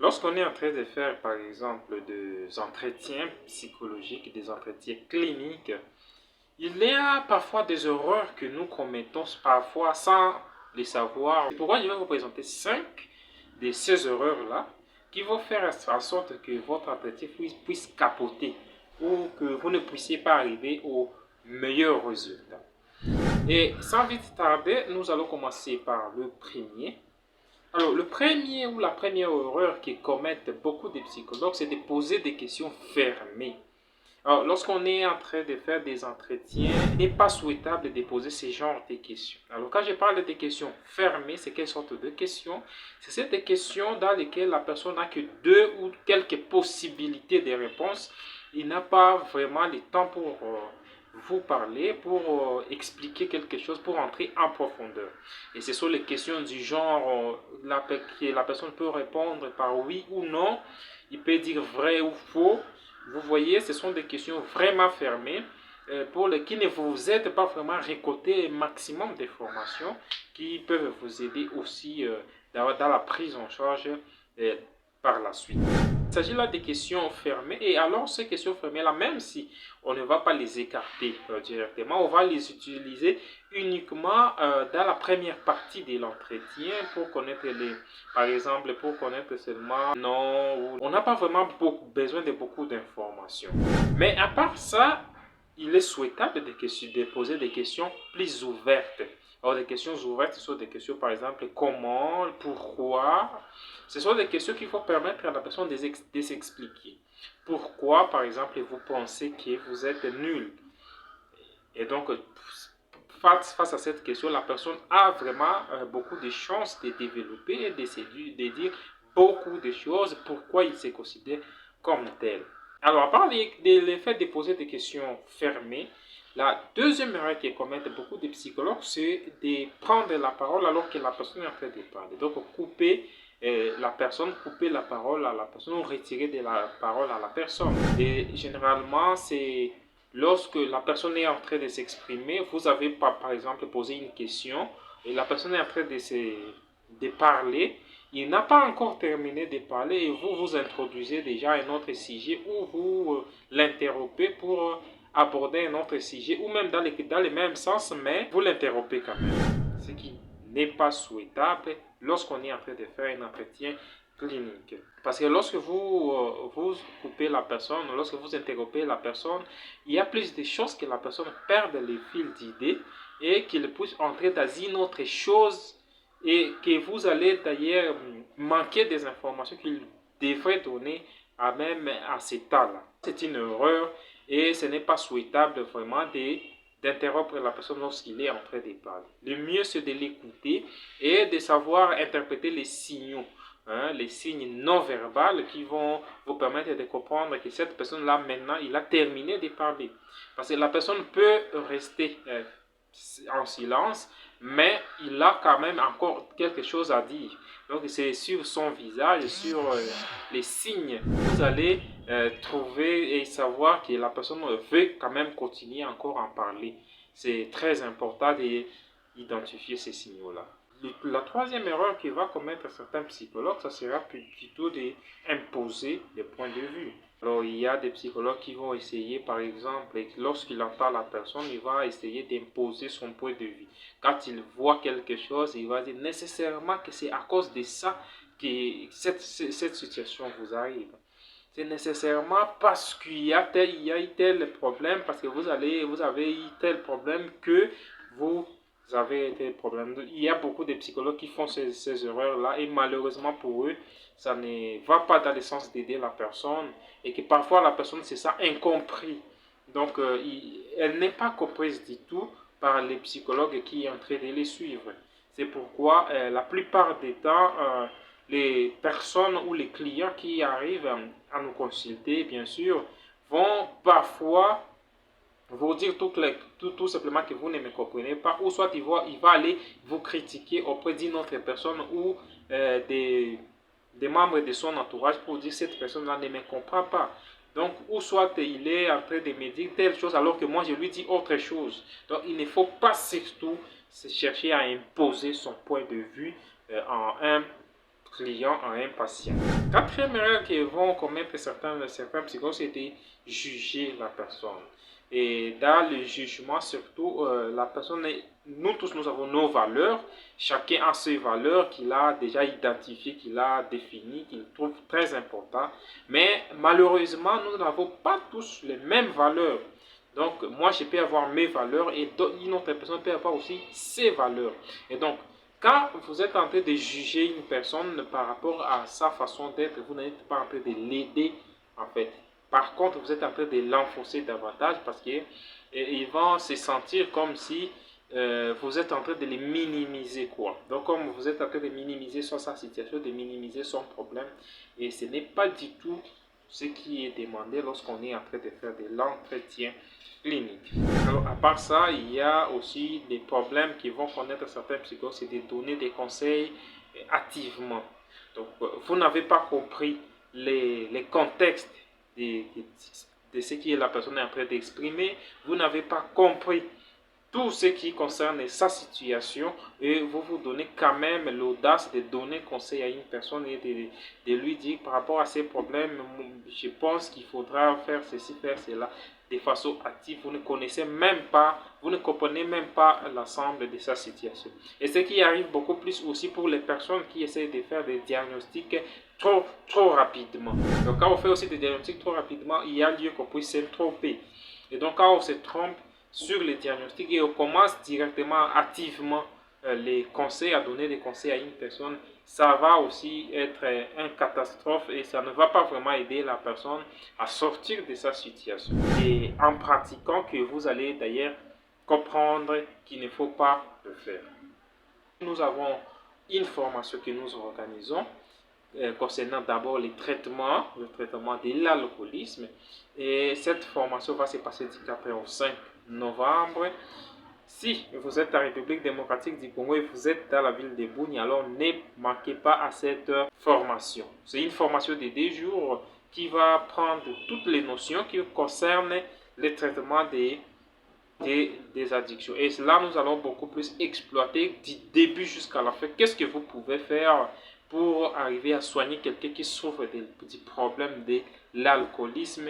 Lorsqu'on est en train de faire, par exemple, des entretiens psychologiques, des entretiens cliniques, il y a parfois des erreurs que nous commettons parfois sans les savoir. Pourquoi je vais vous présenter 5 de ces erreurs-là qui vont faire en sorte que votre entretien puisse capoter ou que vous ne puissiez pas arriver au meilleur résultat. Et sans vite tarder, nous allons commencer par le premier. Alors, le premier ou la première erreur que commettent beaucoup de psychologues, c'est de poser des questions fermées. Alors, lorsqu'on est en train de faire des entretiens, il n'est pas souhaitable de poser ce genre de questions. Alors, quand je parle de questions fermées, c'est quelle sorte de questions? C'est des questions dans lesquelles la personne n'a que deux ou quelques possibilités de réponse. Il n'a pas vraiment le temps pour vous parler, pour expliquer quelque chose, pour entrer en profondeur. Et ce sont les questions du genre, la personne peut répondre par oui ou non, il peut dire vrai ou faux. Vous voyez, ce sont des questions vraiment fermées qui ne vous aident pas vraiment à récolter un maximum d'informations qui peuvent vous aider aussi dans la prise en charge par la suite. Il s'agit là des questions fermées et alors ces questions fermées là, même si on ne va pas les écarter directement, on va les utiliser uniquement dans la première partie de l'entretien pour connaître par exemple, pour connaître seulement non, on n'a pas vraiment besoin de beaucoup d'informations. Mais à part ça, il est souhaitable de poser des questions plus ouvertes. Alors, des questions ouvertes, ce sont des questions, par exemple, comment, pourquoi. Ce sont des questions qu'il faut permettre à la personne de s'expliquer. Pourquoi, par exemple, vous pensez que vous êtes nul? Et donc, face à cette question, la personne a vraiment beaucoup de chances de développer et de dire beaucoup de choses, pourquoi il se considère comme tel. Alors, à part l'effet de poser des questions fermées, la deuxième erreur que commettent beaucoup de psychologues, c'est de prendre la parole alors que la personne est en train de parler. Donc, couper la parole à la personne ou retirer de la parole à la personne. Et généralement, c'est lorsque la personne est en train de s'exprimer, vous avez par exemple posé une question et la personne est en train de parler. Il n'a pas encore terminé de parler et vous vous introduisez déjà un autre sujet ou vous l'interrompez pour aborder un autre sujet ou même dans le même sens, mais vous l'interrompez quand même. Ce qui n'est pas souhaitable lorsqu'on est en train de faire un entretien clinique. Parce que lorsque vous coupez la personne, lorsque vous interrompez la personne, il y a plus de chances que la personne perde le fil d'idée et qu'il puisse entrer dans une autre chose et que vous allez d'ailleurs manquer des informations qu'il devrait donner même à cet temps-là. C'est une erreur et ce n'est pas souhaitable vraiment d'interrompre la personne lorsqu'il est en train de parler. Le mieux, c'est de l'écouter et de savoir interpréter les signaux. Les signes non verbaux qui vont vous permettre de comprendre que cette personne-là, maintenant, il a terminé de parler. Parce que la personne peut rester en silence, mais il a quand même encore quelque chose à dire. Donc, c'est sur son visage, sur les signes, vous allez trouver et savoir que la personne veut quand même continuer encore à en parler. C'est très important d'identifier ces signaux-là. La troisième erreur que va commettre certains psychologues, ça sera plutôt d'imposer des points de vue. Alors, il y a des psychologues qui vont essayer, par exemple, lorsqu'il entend la personne, il va essayer d'imposer son point de vue. Quand il voit quelque chose, il va dire nécessairement que c'est à cause de ça que cette situation vous arrive. C'est nécessairement parce qu'il y a eu tel problème, parce que vous avez eu tel problème que vous avez tel problème. Il y a beaucoup de psychologues qui font ces erreurs-là et malheureusement pour eux, ça ne va pas dans le sens d'aider la personne et que parfois la personne se sent incompris. Donc, elle n'est pas comprise du tout par les psychologues qui sont en train de les suivre. C'est pourquoi la plupart des temps, les personnes ou les clients qui arrivent à nous consulter, bien sûr, vont parfois vous dire tout simplement que vous ne me comprenez pas, ou soit il va aller vous critiquer auprès d'une autre personne ou des membres de son entourage pour dire cette personne-là ne me comprend pas. Donc, ou soit il est en train de me dire telle chose alors que moi je lui dis autre chose. Donc, il ne faut pas surtout chercher à imposer son point de vue en un client à un patient. Quatrième erreur que vont commettre certains psychologues, c'est de juger la personne. Et dans le jugement, surtout, la personne, nous tous, nous avons nos valeurs. Chacun a ses valeurs qu'il a déjà identifiées, qu'il a définies, qu'il trouve très importantes. Mais malheureusement, nous n'avons pas tous les mêmes valeurs. Donc, moi, je peux avoir mes valeurs et une autre personne peut avoir aussi ses valeurs. Et donc, quand vous êtes en train de juger une personne par rapport à sa façon d'être, vous n'êtes pas en train de l'aider, en fait. Par contre, vous êtes en train de l'enfoncer davantage parce qu'ils vont se sentir comme si vous êtes en train de les minimiser, quoi. Donc, comme vous êtes en train de minimiser soit sa situation, de minimiser son problème, et ce n'est pas du tout ce qui est demandé lorsqu'on est en train de faire de l'entretien clinique. Alors, à part ça, il y a aussi des problèmes qui vont connaître certains psychologues, c'est de donner des conseils activement. Donc, vous n'avez pas compris les contextes de ce que la personne est en train d'exprimer, vous n'avez pas compris tout ce qui concerne sa situation et vous vous donnez quand même l'audace de donner conseil à une personne et de lui dire par rapport à ses problèmes, je pense qu'il faudra faire ceci, faire cela de façon active. Vous ne connaissez même pas, vous ne comprenez même pas l'ensemble de sa situation. Et ce qui arrive beaucoup plus aussi pour les personnes qui essaient de faire des diagnostics trop rapidement. Donc quand on fait aussi des diagnostics trop rapidement, il y a lieu qu'on puisse se tromper. Et donc quand on se trompe sur les diagnostics et on commence directement, activement les conseils, à donner des conseils à une personne, ça va aussi être une catastrophe et ça ne va pas vraiment aider la personne à sortir de sa situation. Et en pratiquant que vous allez d'ailleurs comprendre qu'il ne faut pas le faire. Nous avons une formation que nous organisons concernant d'abord le traitement de l'alcoolisme. Et cette formation va se passer du 4 au 5 novembre. Si vous êtes en République démocratique du Congo et vous êtes dans la ville de Bougny, alors ne manquez pas à cette formation. C'est une formation de 2 jours qui va prendre toutes les notions qui concernent le traitement des addictions. Et là, nous allons beaucoup plus exploiter du début jusqu'à la fin. Qu'est-ce que vous pouvez faire pour arriver à soigner quelqu'un qui souffre du problème de l'alcoolisme